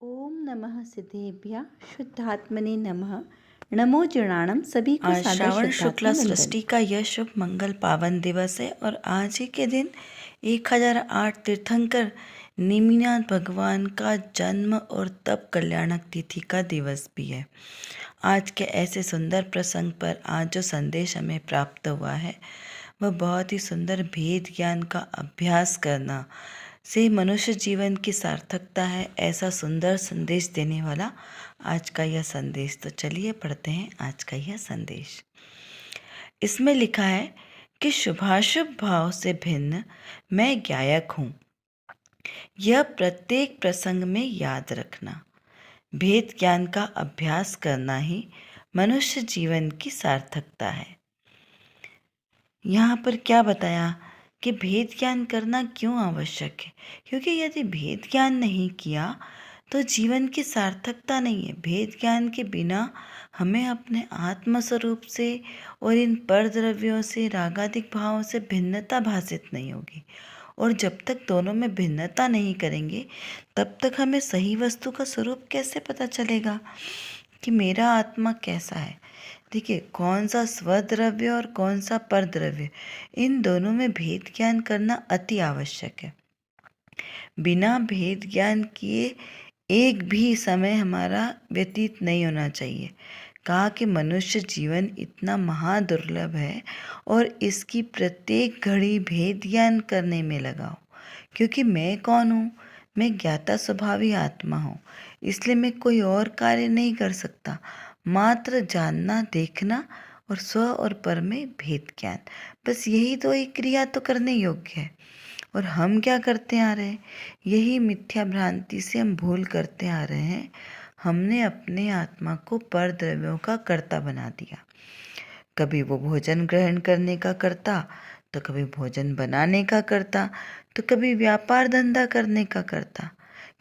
ओम नमः सिद्धेभ्यः शुद्धात्मने नमः। नमो जनाणम सभी को आज सादर श्रावण शुक्ला श्रद्धात्म वंदन। सृष्टि का यह शुभ मंगल पावन दिवस है और आज ही के दिन 1008 तीर्थंकर नेमिनाथ भगवान का जन्म और तप कल्याणक तिथि का दिवस भी है। आज के ऐसे सुंदर प्रसंग पर आज जो संदेश हमें प्राप्त हुआ है वह बहुत ही सुंदर भेद ज्ञान का अभ्यास करना से मनुष्य जीवन की सार्थकता है, ऐसा सुंदर संदेश देने वाला आज का यह संदेश। तो चलिए पढ़ते हैं आज का यह संदेश। इसमें लिखा है कि शुभाशुभ भाव से भिन्न मैं गायक हूँ। यह प्रत्येक प्रसंग में याद रखना। भेद ज्ञान का अभ्यास करना ही मनुष्य जीवन की सार्थकता है। यहाँ पर क्या बताया कि भेद ज्ञान करना क्यों आवश्यक है, क्योंकि यदि भेद ज्ञान नहीं किया तो जीवन की सार्थकता नहीं है। भेद ज्ञान के बिना हमें अपने आत्म स्वरूप से और इन पर द्रव्यों से, रागादिक भावों से भिन्नता भासित नहीं होगी। और जब तक दोनों में भिन्नता नहीं करेंगे तब तक हमें सही वस्तु का स्वरूप कैसे पता चलेगा कि मेरा आत्मा कैसा है। देखिए, कौन सा स्वद्रव्य और कौन सा परद्रव्य, इन दोनों में भेद ज्ञान करना अति आवश्यक है। बिना भेद ज्ञान किए एक भी समय हमारा व्यतीत नहीं होना चाहिए। कहा कि मनुष्य जीवन इतना महादुर्लभ है और इसकी प्रत्येक घड़ी भेद ज्ञान करने में लगाओ। क्योंकि मैं कौन हूँ? मैं ज्ञाता स्वभावी आत्मा हूँ, इसलिए मैं कोई और कार्य नहीं कर सकता, मात्र जानना, देखना और स्व और पर में भेद ज्ञान। बस यही तो एक क्रिया तो करने योग्य है। और हम क्या करते आ रहे हैं? यही मिथ्या भ्रांति से हम भूल करते आ रहे हैं। हमने अपने आत्मा को पर द्रव्यों का कर्ता बना दिया। कभी वो भोजन ग्रहण करने का कर्ता, तो कभी भोजन बनाने का कर्ता, तो कभी व्यापार धंधा करने का कर्ता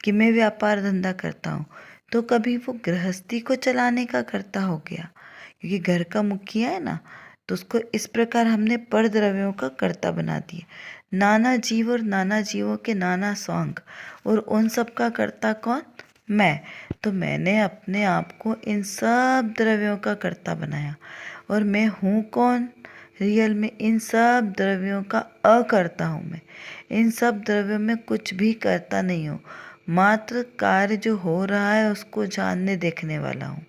कि मैं व्यापार धंधा करता हूँ, तो कभी वो गृहस्थी को चलाने का कर्ता हो गया, क्योंकि घर का मुखिया है ना। तो उसको इस प्रकार हमने पर द्रव्यों का कर्ता बना दिया। नाना जीव और नाना जीवों के नाना स्वांग, और उन सब का कर्ता कौन? मैं। तो मैंने अपने आप को इन सब द्रव्यों का कर्ता बनाया। और मैं हूँ कौन? रियल में इन सब द्रव्यों का अकर्ता हूँ मैं। इन सब द्रव्यों में कुछ भी करता नहीं हूँ, मात्र कार्य जो हो रहा है उसको जानने देखने वाला हूँ।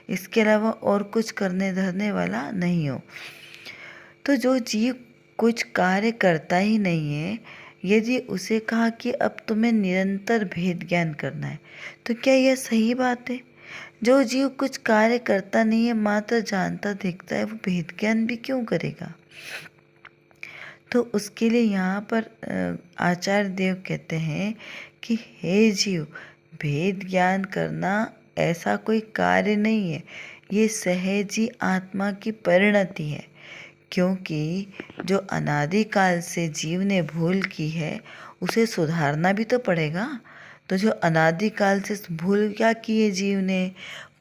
इसके अलावा और कुछ करने धरने वाला नहीं हूँ। तो जो जीव कुछ कार्य करता ही नहीं है, यदि उसे कहा कि अब तुम्हें निरंतर भेद ज्ञान करना है, तो क्या यह सही बात है? जो जीव कुछ कार्य करता नहीं है, मात्र जानता देखता है, वो भेद ज्ञान भी क्यों करेगा? तो उसके लिए यहाँ पर आचार्य देव कहते हैं कि हे जीव, भेद ज्ञान करना ऐसा कोई कार्य नहीं है, ये सहजी आत्मा की परिणति है। क्योंकि जो अनादिकाल से जीव ने भूल की है उसे सुधारना भी तो पड़ेगा। तो जो अनादिकाल से भूल क्या की है जीव ने?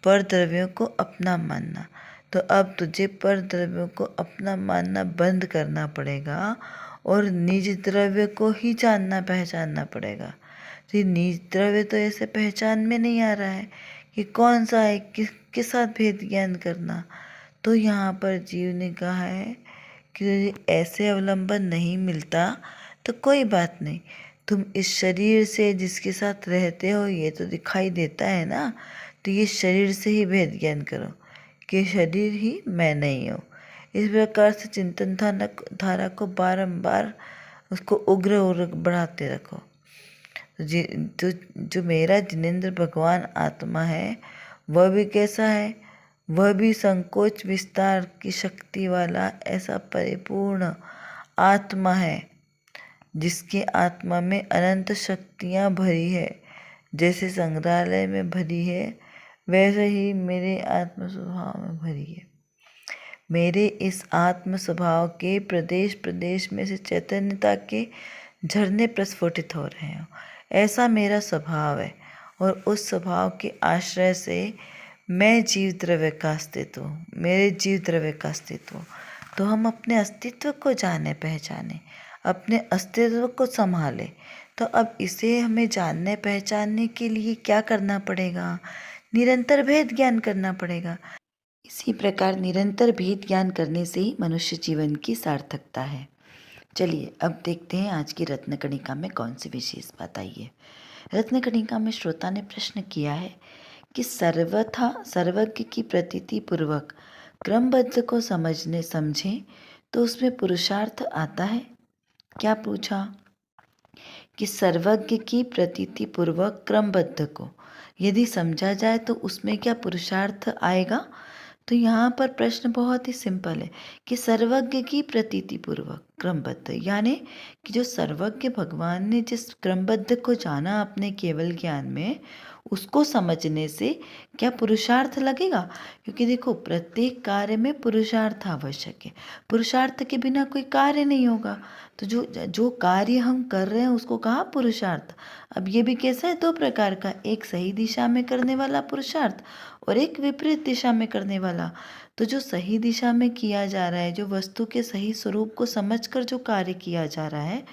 पर द्रव्यों को अपना मानना। तो अब तुझे पर द्रव्यों को अपना मानना बंद करना पड़ेगा और निज द्रव्य को ही जानना पहचानना पड़ेगा। तो ये निज द्रव्य तो ऐसे पहचान में नहीं आ रहा है कि कौन सा है, किसके साथ भेद ज्ञान करना। तो यहाँ पर जीव ने कहा है कि ऐसे अवलंबन नहीं मिलता तो कोई बात नहीं, तुम इस शरीर से जिसके साथ रहते हो ये तो दिखाई देता है ना, तो ये शरीर से ही भेद ज्ञान करो कि शरीर ही मैं नहीं हूँ। इस प्रकार से चिंतन धारा को बारंबार उसको उग्र उग्र बढ़ाते रखो। जो मेरा जिनेंद्र भगवान आत्मा है वह भी कैसा है? वह भी संकोच विस्तार की शक्ति वाला ऐसा परिपूर्ण आत्मा है जिसकी आत्मा में अनंत शक्तियाँ भरी है। जैसे संग्रहालय में भरी है, वैसे ही मेरे आत्म स्वभाव में भरी है। मेरे इस आत्म स्वभाव के प्रदेश प्रदेश में से चैतन्यता के झरने प्रस्फुटित हो रहे हो, ऐसा मेरा स्वभाव है। और उस स्वभाव के आश्रय से मैं जीव द्रव्य का अस्तित्व हूँ, मेरे जीव द्रव्य का अस्तित्व। तो हम अपने अस्तित्व को जाने पहचाने, अपने अस्तित्व को संभालें, तो अब इसे हमें जानने पहचानने के लिए क्या करना पड़ेगा? निरंतर भेद ज्ञान करना पड़ेगा। इसी प्रकार निरंतर भेद ज्ञान करने से ही मनुष्य जीवन की सार्थकता है। चलिए अब देखते हैं आज की रत्नकणिका में कौन सी विशेष बात आई है। रत्नकणिका में श्रोता ने प्रश्न किया है कि सर्वथा सर्वज्ञ की प्रतीति पूर्वक क्रमबद्ध को समझें तो उसमें पुरुषार्थ आता है। क्या पूछा कि सर्वज्ञ की प्रतीति पूर्वक क्रमबद्ध को यदि समझा जाए तो उसमें क्या पुरुषार्थ आएगा। तो यहाँ पर प्रश्न बहुत ही सिंपल है कि सर्वज्ञ की प्रतीति पूर्वक क्रमबद्ध, यानी कि जो सर्वज्ञ भगवान ने जिस क्रमबद्ध को जाना अपने केवल ज्ञान में, उसको समझने से क्या पुरुषार्थ लगेगा। क्योंकि देखो प्रत्येक कार्य में पुरुषार्थ आवश्यक है, पुरुषार्थ के बिना कोई कार्य नहीं होगा। तो जो कार्य हम कर रहे हैं उसको कहा पुरुषार्थ। अब ये भी कैसा है, दो प्रकार का, एक सही दिशा में करने वाला पुरुषार्थ और एक विपरीत दिशा में करने वाला। तो जो सही दिशा में किया जा रहा है, जो वस्तु के सही स्वरूप को समझकर जो कार्य किया जा रहा है,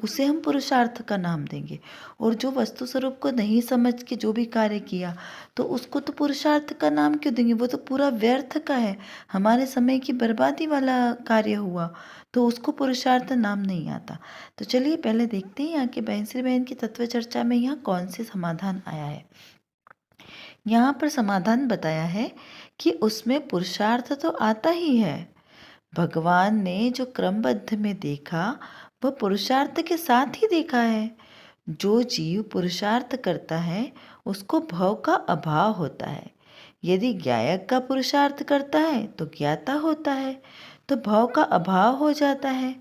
उसे हम पुरुषार्थ का नाम देंगे। और जो वस्तु स्वरूप को नहीं समझ के जो भी कार्य किया, तो उसको तो पुरुषार्थ का नाम क्यों देंगे, वो तो पूरा व्यर्थ का है, हमारे समय की बर्बादी वाला कार्य हुआ, तो उसको पुरुषार्थ नाम नहीं आता। तो चलिए पहले देखते हैं यहाँ के बहनश्री बहन की तत्व चर्चा में यहाँ कौन से समाधान आया है। यहाँ पर समाधान बताया है कि उसमें पुरुषार्थ तो आता ही है। भगवान ने जो क्रमबद्ध में देखा वह पुरुषार्थ के साथ ही देखा है। जो जीव पुरुषार्थ करता है उसको भव का अभाव होता है। यदि ज्ञायक का पुरुषार्थ करता है तो ज्ञाता होता है, तो भव का अभाव हो जाता है।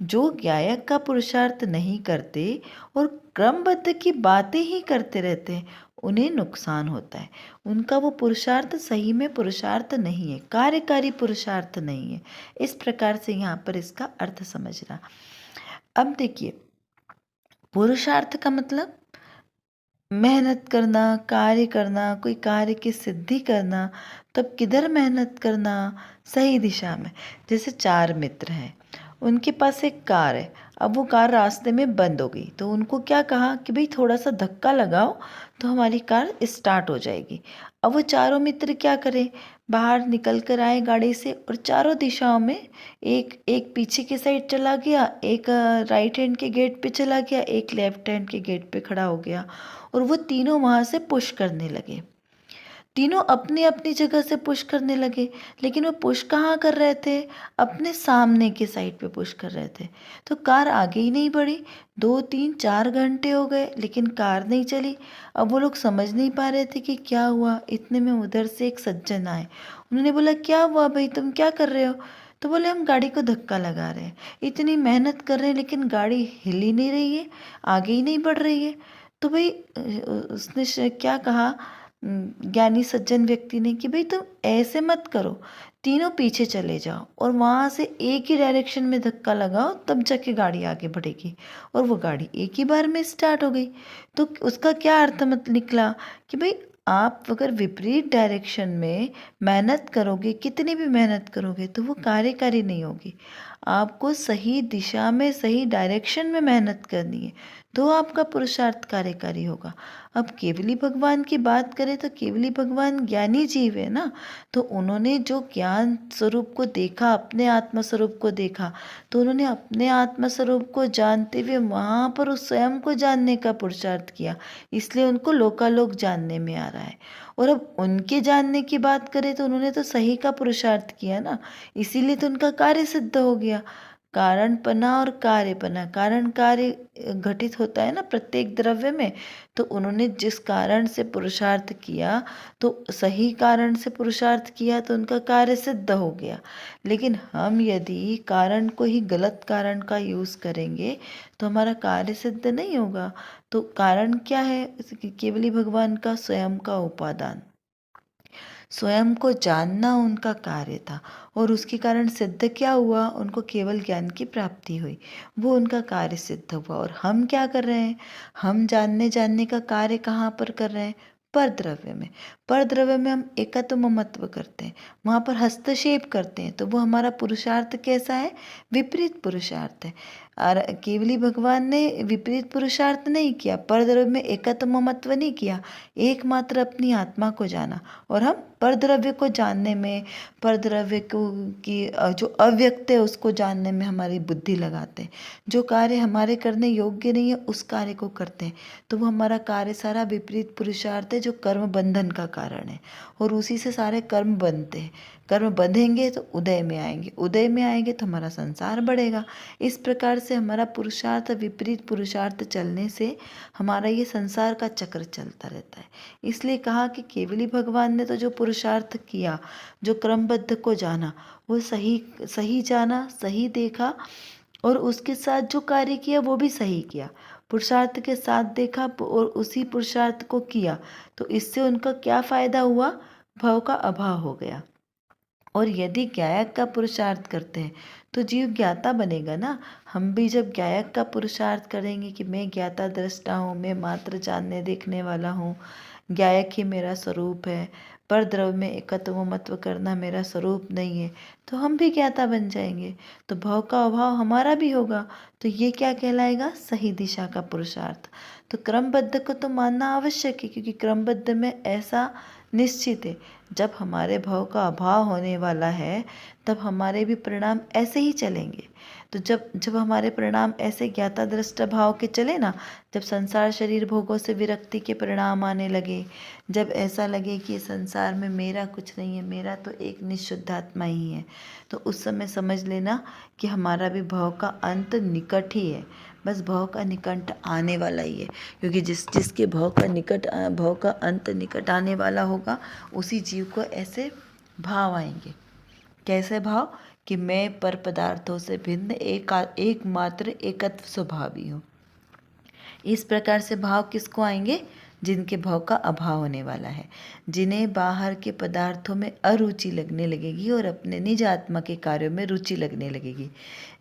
जो ज्ञायक का पुरुषार्थ नहीं करते और क्रमबद्ध की बातें ही करते रहते हैं, उन्हें नुकसान होता है। उनका वो पुरुषार्थ सही में पुरुषार्थ नहीं है, कार्यकारी पुरुषार्थ नहीं है। इस प्रकार से यहाँ पर इसका अर्थ समझना। अब देखिए, पुरुषार्थ का मतलब मेहनत करना, कार्य करना, कोई कार्य की सिद्धि करना। तब किधर मेहनत करना, सही दिशा में। जैसे 4 मित्र हैं, उनके पास एक कार है, अब वो कार रास्ते में बंद हो गई, तो उनको क्या कहा कि भाई थोड़ा सा धक्का लगाओ तो हमारी कार स्टार्ट हो जाएगी। अब वो चारों मित्र क्या करें, बाहर निकल कर आए गाड़ी से और चारों दिशाओं में, एक पीछे की साइड चला गया, एक राइट हैंड के गेट पे चला गया, एक लेफ्ट हैंड के गेट पे खड़ा हो गया, और वो तीनों वहाँ से पुश करने लगे। तीनों अपनी अपनी जगह से पुश करने लगे, लेकिन वो पुश कहाँ कर रहे थे, अपने सामने के साइड पे पुश कर रहे थे। तो कार आगे ही नहीं बढ़ी। 2-3-4 घंटे हो गए लेकिन कार नहीं चली। अब वो लोग समझ नहीं पा रहे थे कि क्या हुआ। इतने में उधर से एक सज्जन आए, उन्होंने बोला क्या हुआ भाई, तुम क्या कर रहे हो। तो बोले हम गाड़ी को धक्का लगा रहे हैं, इतनी मेहनत कर रहे हैं लेकिन गाड़ी हिल ही नहीं रही है, आगे ही नहीं बढ़ रही है। तो भाई उसने क्या कहा ज्ञानी सज्जन व्यक्ति ने कि भाई तुम ऐसे मत करो, तीनों पीछे चले जाओ और वहाँ से एक ही डायरेक्शन में धक्का लगाओ, तब जाके गाड़ी आगे बढ़ेगी। और वो गाड़ी एक ही बार में स्टार्ट हो गई। तो उसका क्या अर्थ मत निकला कि भाई आप अगर विपरीत डायरेक्शन में मेहनत करोगे, कितनी भी मेहनत करोगे, तो वो कार्यकारी नहीं होगी। आपको सही दिशा में, सही डायरेक्शन में मेहनत करनी है, तो आपका पुरुषार्थ कार्यकारी होगा। अब केवली भगवान की बात करें तो केवली भगवान ज्ञानी जीव है ना, तो उन्होंने जो ज्ञान स्वरूप को देखा, अपने आत्म स्वरूप को देखा, तो उन्होंने अपने आत्म स्वरूप को जानते हुए वहाँ पर उस स्वयं को जानने का पुरुषार्थ किया, इसलिए उनको लोकालोक जानने में आ रहा है। और अब उनके जानने की बात करें तो उन्होंने तो सही का पुरुषार्थ किया ना, इसीलिए तो उनका कार्य सिद्ध हो गया। कारणपना और कार्यपना, कारण कार्य घटित होता है ना प्रत्येक द्रव्य में, तो उन्होंने जिस कारण से पुरुषार्थ किया, तो सही कारण से पुरुषार्थ किया तो उनका कार्य सिद्ध हो गया। लेकिन हम यदि कारण को ही गलत कारण का यूज़ करेंगे तो हमारा कार्य सिद्ध नहीं होगा। तो कारण क्या है, केवली भगवान का स्वयं का उपादान, स्वयं को जानना उनका कार्य था, और उसके कारण सिद्ध क्या हुआ, उनको केवल ज्ञान की प्राप्ति हुई, वो उनका कार्य सिद्ध हुआ। और हम क्या कर रहे हैं, हम जानने का कार्य कहाँ पर कर रहे हैं, पर द्रव्य में हम एकत्व ममत्व करते हैं, वहाँ पर हस्तक्षेप करते हैं, तो वो हमारा पुरुषार्थ कैसा है, विपरीत पुरुषार्थ है। और केवली भगवान ने विपरीत पुरुषार्थ नहीं किया, परद्रव्य में एकत्व ममत्व नहीं किया, एकमात्र अपनी आत्मा को जाना। और हम परद्रव्य को जानने में, परद्रव्य को की जो अव्यक्त है उसको जानने में हमारी बुद्धि लगाते हैं। जो कार्य हमारे करने योग्य नहीं है उस कार्य को करते हैं, तो वो हमारा कार्य सारा विपरीत पुरुषार्थ है, जो कर्म बंधन का कारण है। और उसी से सारे कर्म बनते हैं। कर्म बंधेंगे तो उदय में आएंगे, उदय में आएंगे तो हमारा संसार बढ़ेगा। इस प्रकार से हमारा पुरुषार्थ विपरीत पुरुषार्थ चलने से हमारा ये संसार का चक्र चलता रहता है। इसलिए कहा कि केवली भगवान ने तो जो पुरुषार्थ किया, जो क्रमबद्ध को जाना, वो सही सही जाना, सही देखा, और उसके साथ जो कार्य किया वो भी सही किया। पुरुषार्थ के साथ देखा और उसी पुरुषार्थ को किया, तो इससे उनका क्या फायदा हुआ? भव का अभाव हो गया। और यदि ज्ञायक का पुरुषार्थ करते हैं तो जीव ज्ञाता बनेगा ना। हम भी जब ज्ञायक का पुरुषार्थ करेंगे कि मैं ज्ञाता दृष्टा हूँ, मैं मात्र जानने देखने वाला हूँ, ज्ञायक ही मेरा स्वरूप है, पर द्रव्य में एकत्व ममत्व करना मेरा स्वरूप नहीं है, तो हम भी ज्ञाता बन जाएंगे, तो भव का अभाव हमारा भी होगा। तो ये क्या कहलाएगा? सही दिशा का पुरुषार्थ। तो क्रमबद्ध को तो मानना आवश्यक है, क्योंकि क्रमबद्ध में ऐसा निश्चित है, जब हमारे भव का अभाव होने वाला है तब हमारे भी परिणाम ऐसे ही चलेंगे। तो जब जब हमारे परिणाम ऐसे ज्ञाता दृष्टा भाव के चले ना, जब संसार शरीर भोगों से विरक्ति के परिणाम आने लगे, जब ऐसा लगे कि संसार में मेरा कुछ नहीं है, मेरा तो एक निःशुद्ध आत्मा ही है, तो उस समय समझ लेना कि हमारा भी भव का अंत निकट ही है। बस भव का निकट आने वाला ही है, क्योंकि जिसके भव का अंत निकट आने वाला होगा, उसी जीव को ऐसे भाव आएंगे। कैसे भाव? कि मैं पर पदार्थों से भिन्न एकमात्र एकत्व स्वभावी हूँ। इस प्रकार से भाव किसको आएंगे? जिनके भाव का अभाव होने वाला है, जिन्हें बाहर के पदार्थों में अरुचि लगने लगेगी और अपने निज आत्मा के कार्यों में रुचि लगने लगेगी,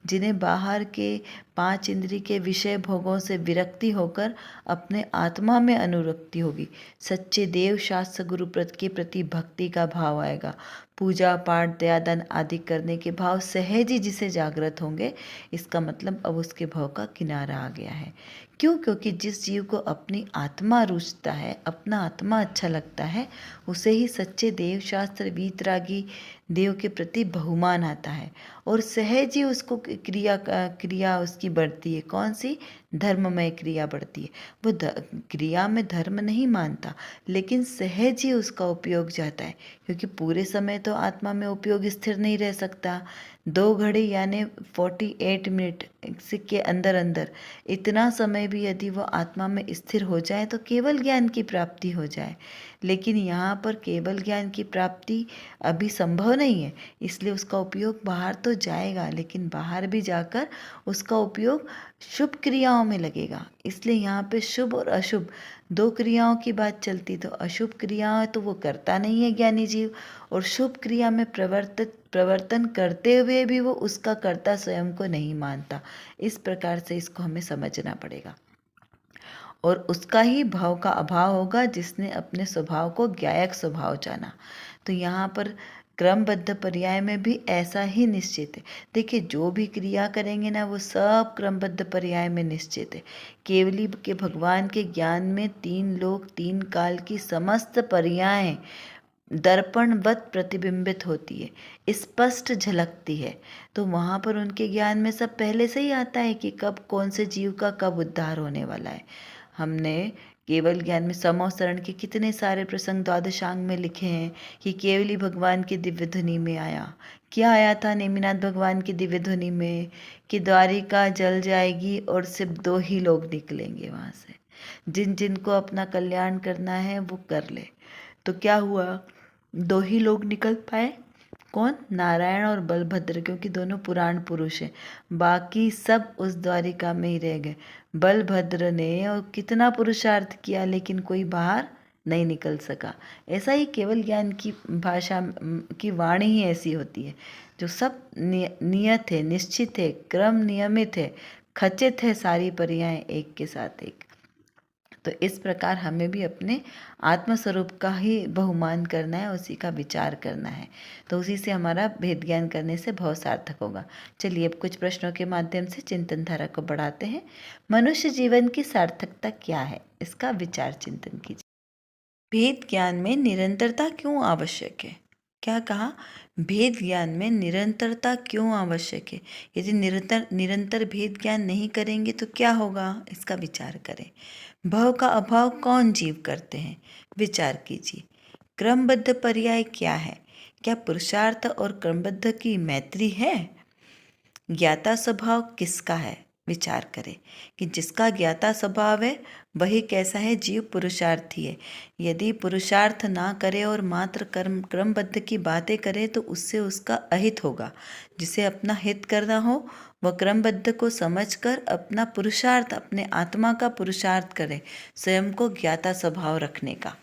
जिन्हें बाहर के 5 इंद्रिय के विषय भोगों से विरक्ति होकर अपने आत्मा में अनुरक्ति होगी। सच्चे देव शास्त्र गुरुप्रत के प्रति भक्ति का भाव आएगा। पूजा पाठ दयादान आदि करने के भाव सहज ही जिसे जागृत होंगे, इसका मतलब अब उसके भाव का किनारा आ गया है। क्यों? क्योंकि जिस जीव को अपनी आत्मा रुचता है, अपना आत्मा अच्छा लगता है, उसे ही सच्चे देव शास्त्र वीतरागी देव के प्रति बहुमान आता है, और सहज ही उसको क्रिया उसकी बढ़ती है। कौन सी? धर्ममय क्रिया बढ़ती है। वो क्रिया में धर्म नहीं मानता, लेकिन सहज ही उसका उपयोग जाता है, क्योंकि पूरे समय तो आत्मा में उपयोग स्थिर नहीं रह सकता। 2 घड़ी यानी 48 मिनट के अंदर अंदर इतना समय भी यदि वो आत्मा में स्थिर हो जाए तो केवल ज्ञान की प्राप्ति हो जाए। लेकिन यहाँ पर केवल ज्ञान की प्राप्ति अभी संभव नहीं है, इसलिए उसका उपयोग बाहर तो जाएगा, लेकिन बाहर भी जाकर उसका उपयोग शुभ क्रियाओं में लगेगा। इसलिए यहाँ पे शुभ और अशुभ 2 क्रियाओं की बात चलती। तो अशुभ क्रियाएं तो वो करता नहीं है ज्ञानी जीव, और शुभ क्रिया में प्रवर्तन करते हुए भी वो उसका कर्ता स्वयं को नहीं मानता। इस प्रकार से इसको हमें समझना पड़ेगा, और उसका ही भाव का अभाव होगा जिसने अपने स्वभाव को ज्ञायक स्वभाव जाना। तो यहाँ पर क्रमबद्ध पर्याय में भी ऐसा ही निश्चित है। देखिए, जो भी क्रिया करेंगे ना, वो सब क्रमबद्ध पर्याय में निश्चित है। केवली के भगवान के ज्ञान में 3 लोक 3 काल की समस्त पर्याय दर्पणवत प्रतिबिंबित होती है, स्पष्ट झलकती है। तो वहाँ पर उनके ज्ञान में सब पहले से ही आता है कि कब कौन से जीव का कब उद्धार होने वाला है। हमने केवल ज्ञान में समोसरण के कितने सारे प्रसंग द्वादशांग में लिखे हैं कि केवली भगवान की दिव्य ध्वनि में आया। क्या आया था नेमिनाथ भगवान की दिव्य ध्वनि में? कि द्वारिका जल जाएगी और सिर्फ 2 ही लोग निकलेंगे वहाँ से, जिन जिनको अपना कल्याण करना है वो कर ले। तो क्या हुआ? 2 ही लोग निकल पाए। कौन? नारायण और बलभद्र, क्योंकि दोनों पुराण पुरुष हैं। बाकी सब उस द्वारिका में ही रह गए। बलभद्र ने और कितना पुरुषार्थ किया, लेकिन कोई बाहर नहीं निकल सका। ऐसा ही केवल ज्ञान की भाषा की वाणी ही ऐसी होती है, जो सब नियत है, निश्चित है, क्रम नियमित है, खचित है, सारी पर्याय एक के साथ एक। तो इस प्रकार हमें भी अपने आत्मस्वरूप का ही बहुमान करना है, उसी का विचार करना है। तो उसी से हमारा भेद ज्ञान करने से बहुत सार्थक होगा। चलिए अब कुछ प्रश्नों के माध्यम से चिंतन धारा को बढ़ाते हैं। मनुष्य जीवन की सार्थकता क्या है, इसका विचार चिंतन कीजिए। भेद ज्ञान में निरंतरता क्यों आवश्यक है? क्या कहा? भेद ज्ञान में निरंतरता क्यों आवश्यक है? यदि निरंतर भेद ज्ञान नहीं करेंगे तो क्या होगा, इसका विचार करें। भव का अभाव कौन जीव करते हैं? विचार कीजिए। क्रमबद्ध पर्याय क्या है? क्या पुरुषार्थ और क्रमबद्ध की मैत्री है? ज्ञाता स्वभाव किसका है? विचार करें कि जिसका ज्ञाता स्वभाव है वही कैसा है, जीव पुरुषार्थी है। यदि पुरुषार्थ ना करे और मात्र क्रमबद्ध की बातें करे तो उससे उसका अहित होगा। जिसे अपना हित करना हो वह क्रमबद्ध को समझकर अपना पुरुषार्थ, अपने आत्मा का पुरुषार्थ करे, स्वयं को ज्ञाता स्वभाव रखने का।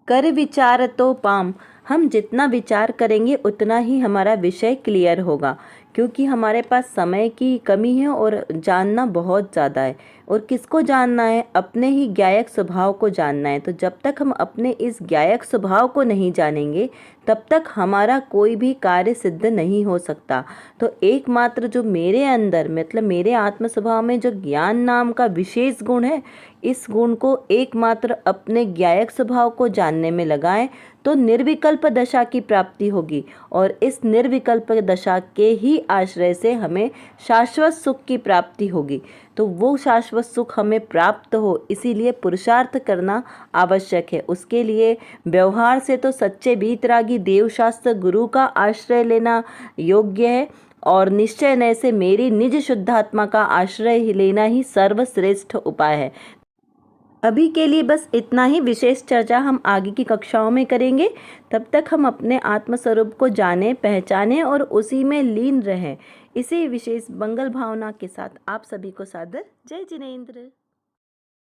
कर विचार तो पाम, हम जितना विचार करेंगे उतना ही हमारा विषय क्लियर होगा, क्योंकि हमारे पास समय की कमी है और जानना बहुत ज़्यादा है। और किसको जानना है? अपने ही ज्ञायक स्वभाव को जानना है। तो जब तक हम अपने इस ज्ञायक स्वभाव को नहीं जानेंगे तब तक हमारा कोई भी कार्य सिद्ध नहीं हो सकता। तो एकमात्र जो मेरे अंदर, मतलब मेरे आत्म स्वभाव में जो ज्ञान नाम का विशेष गुण है, इस गुण को एकमात्र अपने ज्ञायक स्वभाव को जानने में लगाएं तो निर्विकल्प दशा की प्राप्ति होगी। और इस निर्विकल्प दशा के ही आश्रय से हमें शाश्वत सुख की प्राप्ति होगी। तो वो शाश्वत सुख हमें प्राप्त हो, इसीलिए पुरुषार्थ करना आवश्यक है। उसके लिए व्यवहार से तो सच्चे वीतरागी देवशास्त्र गुरु का आश्रय लेना योग्य है, और निश्चय नय से मेरी निज शुद्धात्मा का आश्रय लेना ही सर्वश्रेष्ठ उपाय है। अभी के लिए बस इतना ही। विशेष चर्चा हम आगे की कक्षाओं में करेंगे। तब तक हम अपने आत्मस्वरूप को जानें, पहचानें और उसी में लीन रहें। इसी विशेष मंगल भावना के साथ आप सभी को सादर जय जिनेंद्र।